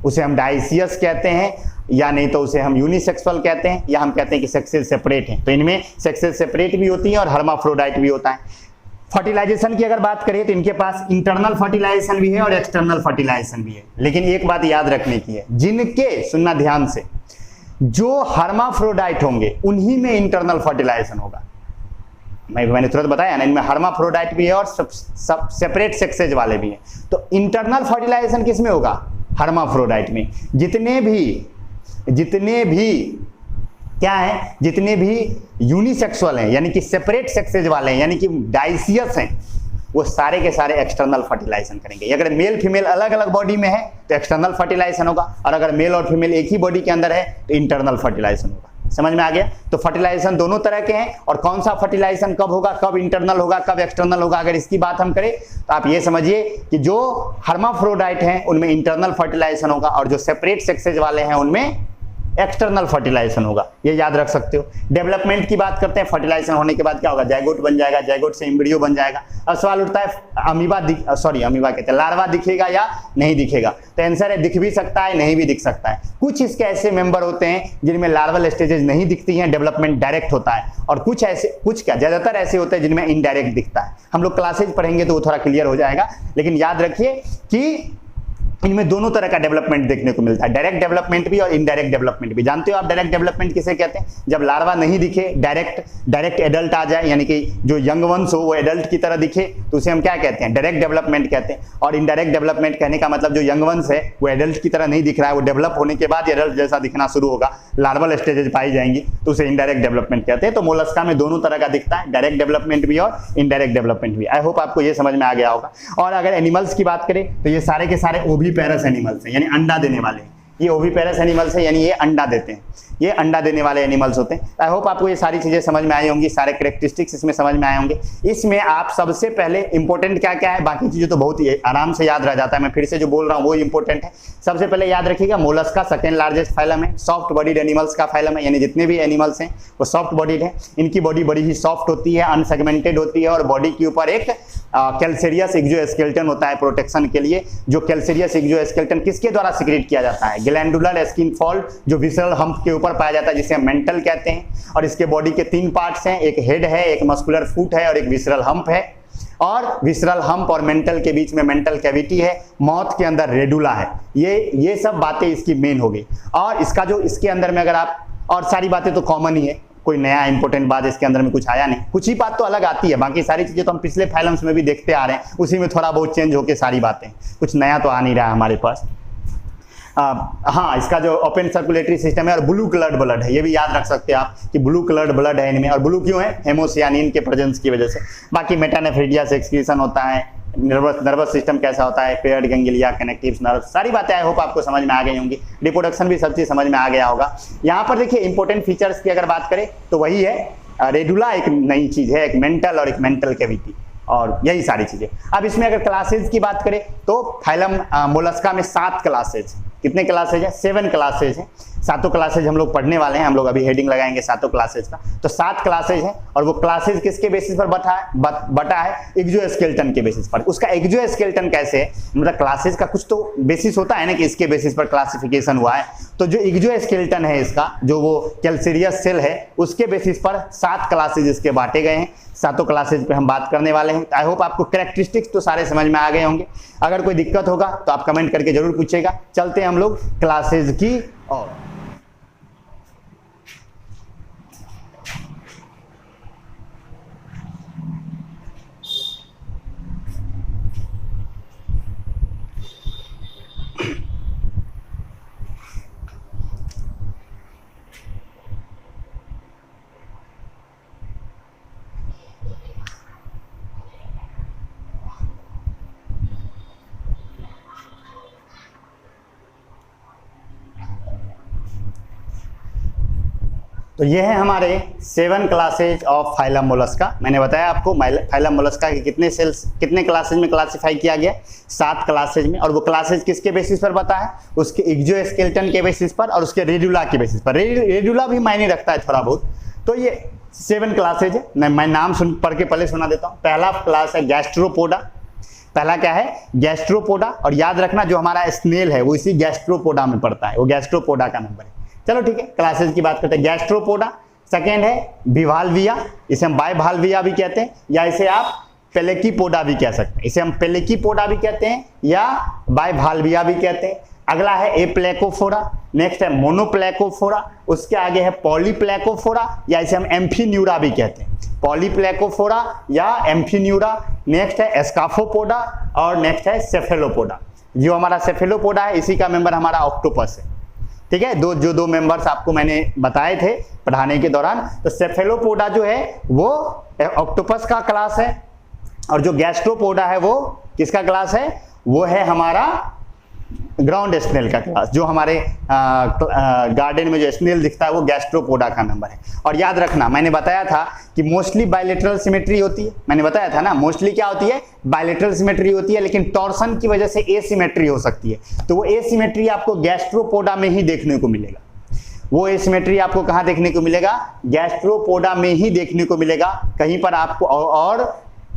उसे हम डाइसियस कहते हैं, या नहीं तो उसे हम यूनिसेक्सुअल कहते हैं, या हम कहते हैं कि सेक्सेस सेपरेट हैं। तो इनमें सेक्सेस सेपरेट भी होती है और हर्माफ्रोडाइट भी होता है। फर्टिलाइजेशन की अगर बात करें तो इनके पास इंटरनल फर्टिलाइजेशन भी है और एक्सटर्नल फर्टिलाइजेशन भी है। लेकिन एक बात याद रखने की है, जिनके, सुनना ध्यान से, जो हर्माफ्रोडाइट होंगे उन्हीं में इंटरनल फर्टिलाइजेशन होगा। मैंने तुरंत बताया ना, इनमें हर्माफ्रोडाइट भी है और सब सेपरेट सेक्सेज वाले भी हैं। तो इंटरनल फर्टिलाइजेशन किस में होगा, हर्माफ्रोडाइट में। जितने भी यूनिसेक्सुअल हैं, यानी कि सेपरेट सेक्सेज वाले हैं, यानी कि डाइसियस हैं, वो सारे के सारे एक्सटर्नल फर्टिलाइजेशन करेंगे। अगर मेल फीमेल अलग अलग बॉडी में है तो एक्सटर्नल फर्टिलाइजेशन होगा, और अगर मेल और फीमेल एक ही बॉडी के अंदर है तो इंटरनल फर्टिलाइजेशन होगा। समझ में आ गया। तो फर्टिलाइजेशन दोनों तरह के हैं, और कौन सा फर्टिलाइजेशन कब होगा, कब इंटरनल होगा, कब एक्सटर्नल होगा, अगर इसकी बात हम करें तो आप ये समझिए कि जो हर्माफ्रोडाइट हैं उनमें इंटरनल फर्टिलाइजेशन होगा, और जो सेपरेट सेक्सेज वाले हैं उनमें एक्सटर्नल फर्टिलाइजेशन होगा। ये याद रख सकते हो। डेवलपमेंट की बात करते हैं, फर्टिलाइजेशन होने के बाद क्या होगा, जाइगोट बन जाएगा, जाइगोट से एम्ब्रियो बन जाएगा। अब सवाल उठता है अमीबा कहते हैं, लार्वा दिखेगा या नहीं दिखेगा। तो आंसर है दिख भी सकता है, नहीं भी दिख सकता है। कुछ इसके ऐसे मेंबर होते हैं जिनमें लार्वल स्टेजेस नहीं दिखती हैं, डेवलपमेंट डायरेक्ट होता है, और कुछ ज्यादातर ऐसे होते हैं जिनमें इनडायरेक्ट दिखता है। हम लोग क्लासेज पढ़ेंगे तो वो थोड़ा क्लियर हो जाएगा, लेकिन याद रखिए कि इनमें दोनों तरह का डेवलपमेंट देखने को मिलता है, डायरेक्ट डेवलपमेंट भी और इनडायरेक्ट डेवलपमेंट भी। जानते हो आप डायरेक्ट डेवलपमेंट किसे कहते हैं, जब लार्वा नहीं दिखे, डायरेक्ट एडल्ट आ जाए, यानी कि जो यंग वंस हो वो एडल्ट की तरह दिखे, तो उसे हम क्या कहते हैं, डायरेक्ट डेवलपमेंट कहते हैं। और इनडायरेक्ट डेवलपमेंट कहने का मतलब जो यंग वंस है वो एडल्ट की तरह नहीं दिख रहा है, वो डेवलप होने के बाद एडल्ट जैसा दिखना शुरू होगा, लार्वल स्टेजेस पाई जाएंगी, तो उसे इनडायरेक्ट डेवलपमेंट कहते हैं। तो मोलस्का में दोनों तरह का दिखता है, डायरेक्ट डेवलपमेंट भी और इनडायरेक्ट डेवलपमेंट भी। आई होप आपको ये समझ में आ गया होगा। और अगर एनिमल्स की बात करें तो ये सारे के सारे ओविपेरस एनिमल्स हैं, यानी अंडा देने वाले। ये ओविपेरस एनिमल्स है, यानी ये अंडा देते हैं, ये अंडा देने वाले एनिमल्स होते हैं। आई होप आपको ये सारी चीजें समझ में आई होंगी, सारे कैरेक्टरिस्टिक्स इसमें समझ में आए होंगे। इसमें आप सबसे पहले इंपॉर्टेंट क्या क्या है, बाकी चीजें तो बहुत ही आराम से याद रह जाता है, मैं फिर से जो बोल रहा हूँ वो इंपॉर्टेंट है। सबसे पहले याद रखिएगा, मोलस्का सेकेंड लार्जेस्ट फाइलम है, सॉफ्ट बॉडीड एनिमल्स का फाइलम है, यानी जितने भी एनिमल्स हैं वो सॉफ्ट बॉडीड है। इनकी बॉडी बड़ी ही सॉफ्ट होती है, अनसेगमेंटेड होती है, और बॉडी के ऊपर एक कैल्सेरियस एक्सोस्केलेटन होता है प्रोटेक्शन के लिए। जो कैल्सेरियस एक्सोस्केलेटन किसके द्वारा सिक्रेट किया जाता है, ग्लैंडुलर स्किन फॉल्ड, जो विसरल हम्प के ऊपर पाया जाता है, जिसे हम मेंटल कहते हैं। और इसके बॉडी के 3 पार्ट्स हैं, एक हेड है, एक मस्कुलर फुट है और एक विसरल हम्प है। और विसरल हम्प और मेंटल के बीच में मेंटल कैविटी है, माउथ के अंदर रेडुला है। ये सब बातें इसकी मेन हो गई। और इसका जो इसके अंदर में अगर आप, और सारी बातें तो कॉमन ही है, कोई नया इंपॉर्टेंट बात इसके अंदर में कुछ आया नहीं, कुछ ही बात तो अलग आती है, बाकी सारी चीजें तो हम पिछले फाइलम्स में भी देखते आ रहे हैं, उसी में थोड़ा बहुत चेंज होके सारी बातें, कुछ नया तो आ नहीं रहा है हमारे पास। हाँ, इसका जो ओपन सर्कुलेटरी सिस्टम है और ब्लू कलर्ड ब्लड है, ये भी याद रख सकते हैं आप कि ब्लू कलर्ड ब्लड है इनमें। और ब्लू क्यों है, हेमोसियानिन के प्रेजेंस की वजह से। बाकी मेटानेफ्रिडिया से एक्सक्रीशन होता है, नर्वस सिस्टम कैसा होता है, पेयर्ड गैंग्लिया, कनेक्टिव नर्व, सारी बातें आई होप आपको समझ में आ गई होंगी। रिप्रोडक्शन भी सब चीज समझ में आ गया होगा। यहाँ पर देखिए इंपॉर्टेंट फीचर्स की अगर बात करें तो वही है, रेडुला एक नई चीज है, एक मेंटल और एक मेंटल कैविटी, और यही सारी चीजें। अब इसमें अगर क्लासेज की बात करें तो फाइलम मोलस्का में 7 क्लासेज, कितने क्लासेज है? 7 क्लासेज हैं। 7 क्लासेज हम लोग पढ़ने वाले हैं। हम लोग अभी हेडिंग लगाएंगे 7 क्लासेज का। तो 7 क्लासेज हैं और वो क्लासेज किसके बेसिस पर बटा है? एक्सोस्केलेटन के बेसिस पर। उसका एक्सोस्केलेटन कैसे है? मतलब क्लासेज का कुछ तो बेसिस होता है ना कि इसके बेसिस पर क्लासिफिकेशन हुआ है। तो जो एक्सोस्केलेटन है इसका, जो वो कैल्सेरियस सेल है, उसके बेसिस पर 7 क्लासेज इसके बांटे गए हैं। 7 क्लासेज पे हम बात करने वाले हैं। आई होप आपको कैरेक्टरिस्टिक्स तो सारे समझ में आ गए होंगे। अगर कोई दिक्कत होगा तो आप कमेंट करके जरूर पूछिएगा। चलते हैं हम लोग क्लासेज की ओर। तो ये है हमारे 7 क्लासेज ऑफ फाइलम मोलस्का। मैंने बताया आपको फाइलम मोलस्का के कितने सेल्स कितने क्लासेज में क्लासिफाई किया गया? 7 क्लासेज में। और वो क्लासेज किसके बेसिस पर बता है? उसके एक्सोस्केलेटन के बेसिस पर और उसके रेडुला के बेसिस पर। रेडुला भी मायने रखता है थोड़ा बहुत। तो ये 7 क्लासेज है। मैं नाम पढ़ के पहले सुना देता हूँ। पहला क्लास है गैस्ट्रोपोडा। पहला क्या है? गैस्ट्रोपोडा। और याद रखना जो हमारा स्नेल है वो इसी गैस्ट्रोपोडा में पड़ता है। वो गैस्ट्रोपोडा का नंबर है। चलो ठीक है, क्लासेस की बात करते हैं। गैस्ट्रोपोडा। सेकेंड है बिवाल्विया, इसे हम बाइवाल्विया भी कहते हैं, या इसे आप पेलेकीपोडा भी कह सकते हैं। इसे हम पेलेकीपोडा भी कहते हैं या बाइवाल्विया भी कहते हैं। अगला है एप्लेकोफोरा। नेक्स्ट है मोनोप्लेकोफोरा। उसके आगे है पॉलीप्लेकोफोरा, या इसे हम एम्फीन्यूरा भी कहते हैं। पॉलीप्लेकोफोरा या एम्फीन्यूरा। नेक्स्ट है एस्काफोपोडा और नेक्स्ट है सेफेलोपोडा। जो हमारा सेफेलोपोडा है इसी का मेंबर हमारा ऑक्टोपस है। ठीक है, जो दो मेंबर्स आपको मैंने बताए थे पढ़ाने के दौरान। तो सेफेलोपोडा जो है वो ऑक्टोपस का क्लास है और जो गैस्ट्रोपोडा है वो किसका क्लास है? वो है हमारा ग्राउंड स्नेल का क्लास। जो हमारे गार्डन में जो स्नेल दिखता है वो गैस्ट्रोपोडा का नंबर है। और याद रखना मैंने बताया था कि मोस्टली बायलेटरल सिमेट्री होती है। मैंने बताया था ना, मोस्टली क्या होती है? बायलेटरल सिमेट्री होती है, लेकिन टॉर्सन की वजह से एसिमेट्री हो सकती है। तो वो एसिमेट्री आपको गैस्ट्रोपोडा में ही देखने को मिलेगा। वो एसिमेट्री आपको कहां देखने को मिलेगा? गैस्ट्रोपोडा में ही देखने को मिलेगा। कहीं पर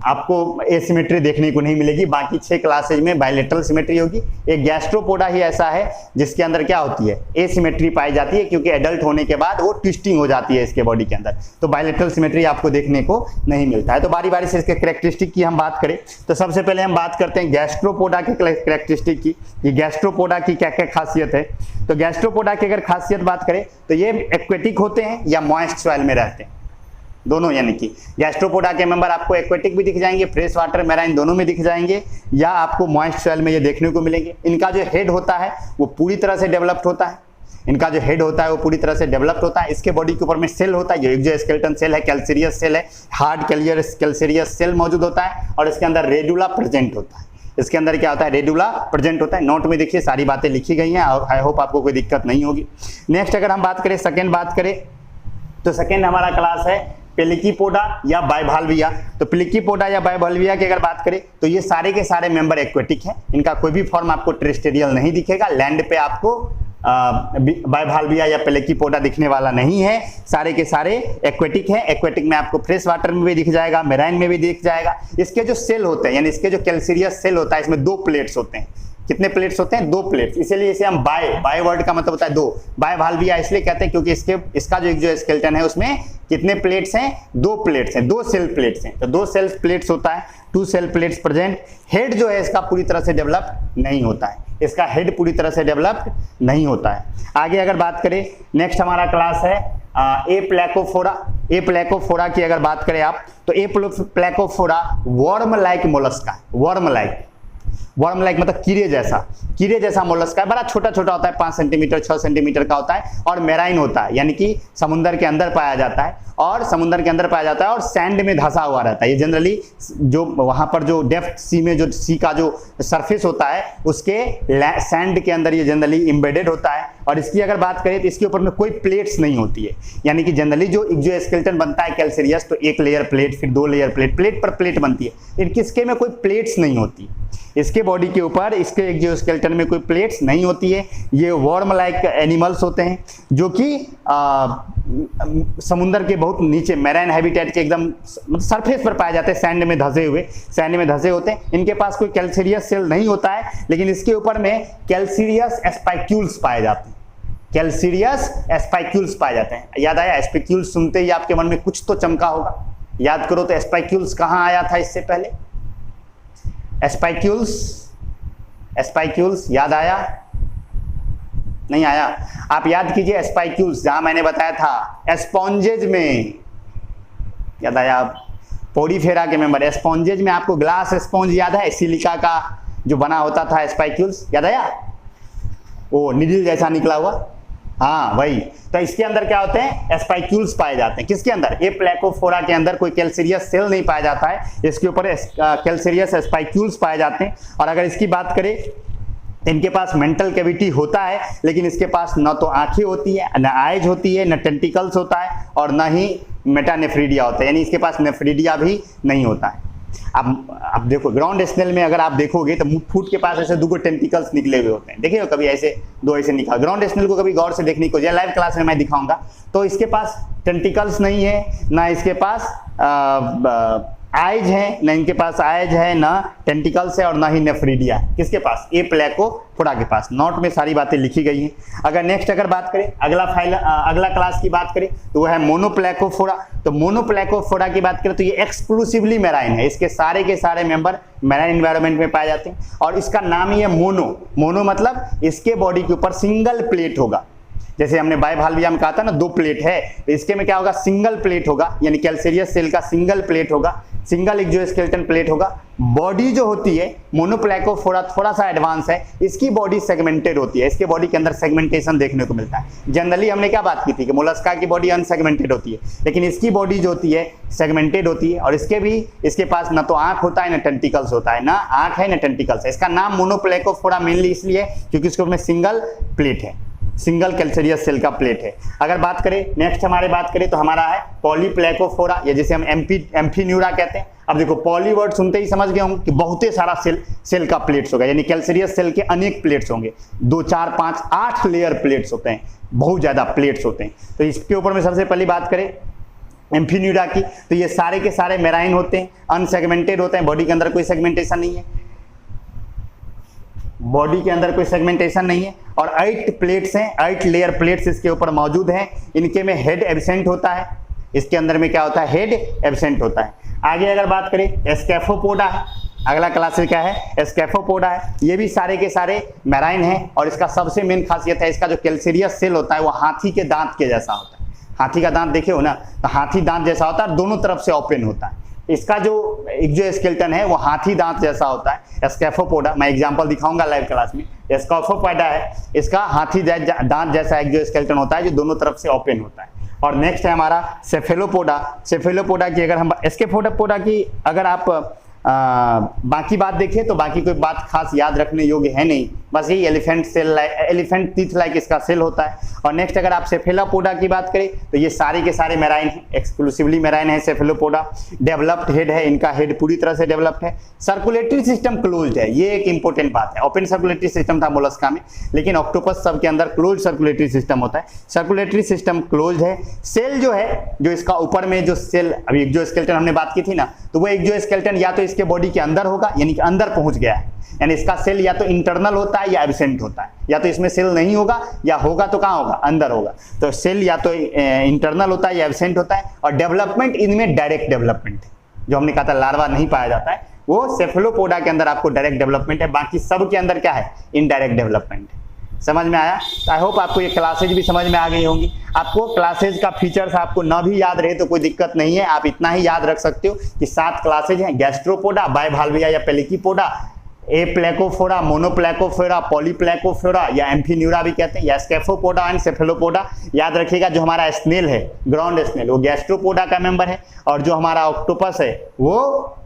आपको एसिमेट्री देखने को नहीं मिलेगी। बाकी 6 क्लासेज में बायलेटरल सिमेट्री होगी। एक गैस्ट्रोपोडा ही ऐसा है जिसके अंदर क्या होती है? एसिमेट्री पाई जाती है, क्योंकि एडल्ट होने के बाद वो ट्विस्टिंग हो जाती है इसके बॉडी के अंदर। तो बायलेटरल सिमेट्री आपको देखने को नहीं मिलता है। तो बारी बारी से इसके कैरेक्टरिस्टिक की हम बात करें तो सबसे पहले हम बात करते हैं गैस्ट्रोपोडा की कैरेक्टरिस्टिक की। ये गैस्ट्रोपोडा की क्या क्या खासियत है? तो गैस्ट्रोपोडा की अगर खासियत बात करें तो ये एक्वेटिक होते हैं या मॉइस्ट सॉइल में रहते हैं, दोनों। यानी कि गैस्ट्रोपोडा के मेंबर आपको एक्वेटिक भी दिख जाएंगे, फ्रेश वाटर मैराइन दोनों में दिख जाएंगे, या आपको मॉइस्ट सॉइल में ये देखने को मिलेंगे। इनका जो हेड होता है वो पूरी तरह से डेवलप्ड होता है। इनका जो हेड होता है वो पूरी तरह से डेवलप्ड होता है। इसके बॉडी के ऊपर में सेल होता है, जो एक्सोस्केलेटन सेल है, कैल्सेरियस सेल है, हार्ड कैल्सेरियस सेल मौजूद होता है। और इसके अंदर रेडुला प्रेजेंट होता है। इसके अंदर क्या होता है? रेडुला प्रेजेंट होता है। नोट में देखिए सारी बातें लिखी गई हैं और आई होप आपको कोई दिक्कत नहीं होगी। नेक्स्ट अगर हम बात करें, सेकेंड बात करें तो सेकेंड हमारा क्लास है पेलेकीपोडा या बाइवाल्विया। तो पेलेकीपोडा या बाइवाल्विया की अगर बात करें तो ये सारे के सारे मेंबर एक्वेटिक हैं। इनका कोई भी फॉर्म आपको टेरेस्ट्रियल नहीं दिखेगा। लैंड पे आपको बाइवाल्विया या पेलेकीपोडा दिखने वाला नहीं है। सारे के सारे एक्वेटिक हैं। एक्वेटिक में आपको फ्रेश वाटर में भी दिख जाएगा, मेराइन में भी दिख जाएगा। इसके जो सेल होते हैं, यानी इसके जो कैल्सेरियस सेल होता है, इसमें 2 प्लेट्स होते हैं। कितने प्लेट्स होते हैं? 2 प्लेट्स। इसीलिए इसे हम बाय वर्ड का मतलब होता है 2। बाइवाल्विया इसलिए कहते हैं क्योंकि इसका जो एक्सोस्केलेटन है उसमें कितने प्लेट्स हैं? 2 प्लेट्स हैं, 2 सेल प्लेट्स हैं। तो 2 सेल प्लेट्स होता है, 2 सेल प्लेट्स प्रेजेंट। हेड जो है इसका पूरी तरह से डेवलप्ड नहीं होता है। इसका हेड पूरी तरह से डेवलप्ड नहीं होता है। आगे अगर बात करें, नेक्स्ट हमारा क्लास है एप्लेकोफोरा। एप्लेकोफोरा की अगर बात करें आप तो Aplacophora worm like Mollusca. Worm like मतलब कीड़े जैसा मोलस्का है। बड़ा छोटा छोटा होता है, 5 सेंटीमीटर 6 सेंटीमीटर का होता है और मेराइन होता है, यानी कि समुद्र के अंदर पाया जाता है। और सैंड में धंसा हुआ रहता है। ये जनरली जो वहां पर जो डेप्थ सी में जो सी का जो सरफेस होता है उसके सैंड के अंदर ये जनरली एम्बेडेड होता है और इसकी अगर बात करें तो इसके ऊपर में कोई प्लेट्स नहीं होती है, यानी कि जनरली जो एक्सोस्केलेटन बनता है कैल्सेरियस तो एक लेयर प्लेट, फिर 2 लेयर प्लेट, प्लेट पर प्लेट बनती है। इसके में कोई प्लेट्स नहीं होती, इसके बॉडी के ऊपर इसके एक्सोस्केलेटन में कोई प्लेट्स नहीं होती है। ये वर्म लाइक एनिमल्स होते हैं जो कि समुद्र के बहुत नीचे मैराइन हैबिटेट के एकदम सरफेस पर पाए जाते हैं, सैंड में धंसे होते हैं। इनके पास कोई कैल्सेरियस सेल नहीं होता है, लेकिन इसके ऊपर में कैल्सेरियस स्पाइक्यूल्स पाए जाते हैं। कैल्सेरियस स्पाइक्यूल्स पाए जाते हैं। याद आया? स्पाइक्यूल्स सुनते ही आपके मन में कुछ तो चमका होगा। याद करो तो स्पाइक्यूल्स कहाँ आया था इससे पहले? स्पाइक्यूल्स याद आया? नहीं आया? आप याद कीजिए स्पाइक्यूल्स, जहां मैंने बताया था स्पॉन्जेज में। याद आया? पोडीफेरा के मेंबर स्पॉन्जेज में आपको ग्लास स्पॉन्ज याद है, सिलिका का जो बना होता था स्पाइक्यूल्स, याद आया? वो निडल जैसा निकला हुआ, हाँ वही। तो इसके अंदर क्या होते हैं? स्पाइक्यूल्स पाए जाते हैं। किसके अंदर? ये प्लेकोफोरा के अंदर कोई कैल्सेरियस सेल नहीं पाया जाता है, इसके ऊपर कैल्सेरियस स्पाइक्यूल्स पाए जाते हैं। और अगर इसकी बात करें, इनके पास मेंटल कैविटी होता है, लेकिन इसके पास न तो आंखें होती है, न आइज होती है, न टेंटिकल्स होता है, और न ही मेटानेफ्रीडिया होता है, यानी इसके पास नेफ्रीडिया भी नहीं होता है। अब देखो ग्राउंड स्नेल में अगर आप देखोगे तो फुट के पास ऐसे 2 टेंटिकल्स निकले हुए होते हैं, देखिए कभी ऐसे 2 ऐसे निकला। ग्राउंड स्नेल को कभी गौर से देखने को, लाइव क्लास में मैं दिखाऊंगा, तो इसके पास टेंटिकल्स नहीं है, ना इसके पास आइज है, न इनके पास आइज है, ना टेंटिकल्स है, और ना ही नेफ्रीडिया है। किसके पास? ए प्लेकोफोरा के पास। नोट में सारी बातें लिखी गई हैं। अगर नेक्स्ट अगर बात करें, अगला क्लास की बात करें तो वह है मोनोप्लेकोफोरा। तो मोनोप्लेकोफोरा की बात करें तो ये एक्सक्लूसिवली मैराइन है, इसके सारे के सारे मेंबर मैराइन एनवायरनमेंट में पाए जाते हैं, और इसका नाम ही है मोनो मतलब इसके बॉडी के ऊपर सिंगल प्लेट होगा। जैसे हमने बायभाल्विया में कहा था ना 2 प्लेट है, तो इसके में क्या होगा? सिंगल प्लेट होगा, यानी कैल्सेरियस सेल का सिंगल प्लेट होगा, सिंगल एक्सोस्केलेटन प्लेट होगा। बॉडी जो होती है मोनोप्लेकोफोरा थोड़ा सा एडवांस है, इसकी बॉडी सेगमेंटेड होती है, इसके बॉडी के अंदर सेगमेंटेशन देखने को मिलता है। जनरली हमने क्या बात की थी कि मोलस्का की बॉडी अनसेगमेंटेड होती है, लेकिन इसकी बॉडी जो होती है सेगमेंटेड होती है, और इसके पास न तो आंख होता है, न टेंटिकल्स होता है, ना आंख है, न टेंटिकल्स है। इसका नाम मोनोप्लेकोफोरा मेनली इसलिए क्योंकि इसके ऊपर सिंगल प्लेट है, सिंगल कैल्सेरियस सेल का प्लेट है। अगर बात करें नेक्स्ट हमारे बात करें तो हमारा है पॉलीप्लेकोफोरा, या जिसे हम एम्फीन्यूरा कहते हैं। अब देखो पॉली वर्ड सुनते ही समझ गए होंगे कि बहुते सारा सेल का प्लेट्स होगा, यानी कैल्सेरियस सेल के अनेक प्लेट्स होंगे, 2, 4, 5, 8 लेयर प्लेट्स होते हैं, बहुत ज्यादा प्लेट्स होते हैं। तो इसके ऊपर में सबसे पहली बात करें एम्फीन्यूरा की, तो ये सारे के सारे मेराइन होते हैं, अनसेगमेंटेड होते हैं, बॉडी के अंदर कोई सेगमेंटेशन नहीं है, बॉडी के अंदर कोई सेगमेंटेशन नहीं है, और 8 प्लेट्स हैं, 8 लेयर प्लेट्स इसके ऊपर मौजूद हैं। इनके में हेड एब्सेंट होता है, इसके अंदर में क्या होता है? हेड एब्सेंट होता है। आगे अगर बात करें स्कैफोपोडा है, अगला क्लास क्या है? स्कैफोपोडा है। ये भी सारे के सारे मैराइन है, और इसका सबसे मेन खासियत है इसका जो कैल्सेरियस सेल होता है वो हाथी के दांत के जैसा होता है। हाथी का दांत देखे हो ना, तो हाथी दांत जैसा होता है, दोनों तरफ से ओपन होता है। इसका जो एक्सोस्केलेटन है वो हाथी दांत जैसा होता है, स्कैफोपोडा। मैं एग्जांपल दिखाऊंगा लाइव क्लास में। स्कैफोपोडा है, इसका हाथी दांत जैसा एक्सोस्केलेटन होता है जो दोनों तरफ से ओपन होता है। और नेक्स्ट है हमारा सेफेलोपोडा। सेफेलोपोडा की अगर हम स्कैफोपोडा की अगर आप बाकी बात देखें तो बाकी कोई बात खास याद रखने योग्य है नहीं, बस यही एलिफेंट टीथ लाइक इसका सेल होता है। और नेक्स्ट अगर आप सेफेलोपोडा की बात करें तो ये सारे के सारे मैराइन है, एक्सक्लूसिवली मैराइन है सेफेलोपोडा। डेवलप्ड हेड है, इनका हेड पूरी तरह से डेवलप्ड है। सर्कुलेटरी सिस्टम क्लोज्ड है, ये एक इंपॉर्टेंट बात है। ओपन सर्कुलेटरी सिस्टम था मोलस्का में, लेकिन ऑक्टोपस सब के अंदर क्लोज सर्कुलेटरी सिस्टम होता है। सर्कुलेटरी सिस्टम क्लोज है। सेल जो है, जो इसका ऊपर में जो सेल अभी एक्सोस्केलेटन हमने बात की थी ना, तो वो एक्सोस्केलेटन या तो इसके बॉडी के अंदर होगा, यानी कि अंदर पहुंच गया है, यानी इसका सेल या तो इंटरनल होता है या एब्सेंट होता है, या तो इसमें सेल नहीं होगा या होगा तो कहां होगा? अंदर होगा। तो सेल या तो इंटरनल होता है या एब्सेंट होता है। और डेवलपमेंट इनमें डायरेक्ट डेवलपमेंट है, जो हमने कहा था लार्वा नहीं पाया जाता है, वो सेफेलोपोडा के अंदर आपको डायरेक्ट डेवलपमेंट है। बाकी सब के अंदर क्या है? इनडायरेक्ट डेवलपमेंट है। समझ में आया? आई होप आपको ये क्लासेज भी समझ में आ गई होंगी। आपको क्लासेज का फीचर्स आपको ना भी याद रहे तो कोई दिक्कत नहीं है, आप इतना ही याद रख सकते हो कि 7 क्लासेज हैं: गैस्ट्रोपोडा, बायभाल्विया या पेलिकीपोडा, एप्लेकोफोरा, मोनोप्लेकोफोरा, पॉलीप्लेकोफोरा या एम्फीन्यूरा भी कहते हैं, या स्कैफोपोडा एंड सेफेलोपोडा। याद रखिएगा जो हमारा स्नेल है, ग्राउंड स्नेल, वो गैस्ट्रोपोडा का मेंबर है, और जो हमारा ऑक्टोपस है वो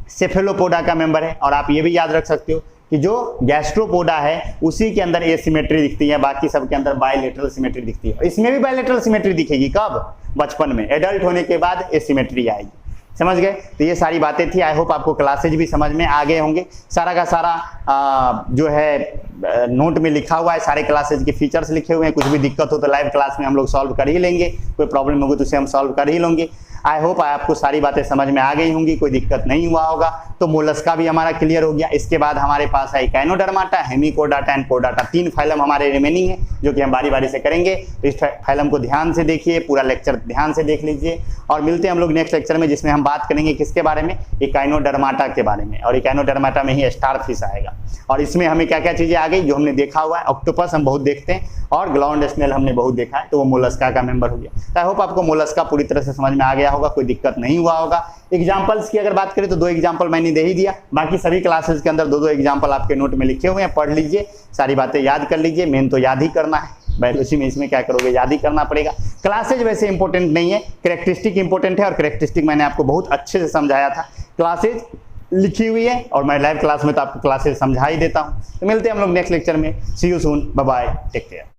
सेफेलोपोडा का मेंबर है। और आप ये भी याद रख सकते हो कि जो गैस्ट्रोपोडा है उसी के अंदर एसिमेट्री दिखती है, बाकी सब के अंदर बायलेटरल सिमेट्री दिखती है। इसमें भी बायलेटरल सिमेट्री दिखेगी कब? बचपन में। एडल्ट होने के बाद एसिमेट्री आएगी। समझ गए? तो ये सारी बातें थी। आई होप आपको क्लासेज भी समझ में आ गए होंगे। सारा का सारा जो है नोट में लिखा हुआ है, सारे क्लासेज के फीचर्स लिखे हुए हैं। कुछ भी दिक्कत हो तो लाइव क्लास में हम लोग सॉल्व कर ही लेंगे, कोई प्रॉब्लम होगी तो उसे हम सॉल्व कर ही लेंगे। आई होप आपको सारी बातें समझ में आ गई होंगी, कोई दिक्कत नहीं हुआ होगा। तो मोलस्का भी हमारा क्लियर हो गया। इसके बाद हमारे पास है इकाइनोडर्माटा, हेमिकोडाटा एंड कोडाटा, 3 फाइलम हमारे रिमेनिंग है जो कि हम बारी बारी से करेंगे। तो इस फाइलम को ध्यान से देखिए, पूरा लेक्चर ध्यान से देख लीजिए और मिलते हैं हम लोग नेक्स्ट लेक्चर में, जिसमें हम बात करेंगे किसके बारे में? इकाइनोडर्माटा के बारे में। और इकाइनोडर्माटा में ही स्टारफिश आएगा। और इसमें हमें क्या क्या चीजें आ गई जो हमने देखा हुआ है? ऑक्टोपस हम बहुत देखते हैं और ग्लाउंड स्नेल हमने बहुत देखा है, तो वो मोलस्का का मेंबर हो गया। आई होप आपको मोलस्का पूरी तरह से समझ में आ गया होगा, कोई दिक्कत नहीं हुआ होगा। एग्जांपल्स की अगर बात करें तो 2 एग्जांपल मैंने दे ही दिया, बाकी सभी क्लासेस के अंदर 2-2 एग्जांपल आपके नोट में लिखे हुए हैं, पढ़ लीजिए, सारी बातें याद कर लीजिए। मेन तो याद ही करना है, बायोलॉजी में इसमें क्या करोगे, याद ही करना पड़ेगा। क्लासेज वैसे इंपॉर्टेंट नहीं है, कैरेक्टरिस्टिक इंपॉर्टेंट है और कैरेक्टरिस्टिक मैंने आपको बहुत अच्छे से समझाया था। क्लासेज लिखी हुई है और मैं लाइव क्लास में तो आपको क्लासेज समझा ही देता हूँ। तो मिलते हैं हम लोग नेक्स्ट लेक्चर में। See you soon, bye bye, take care.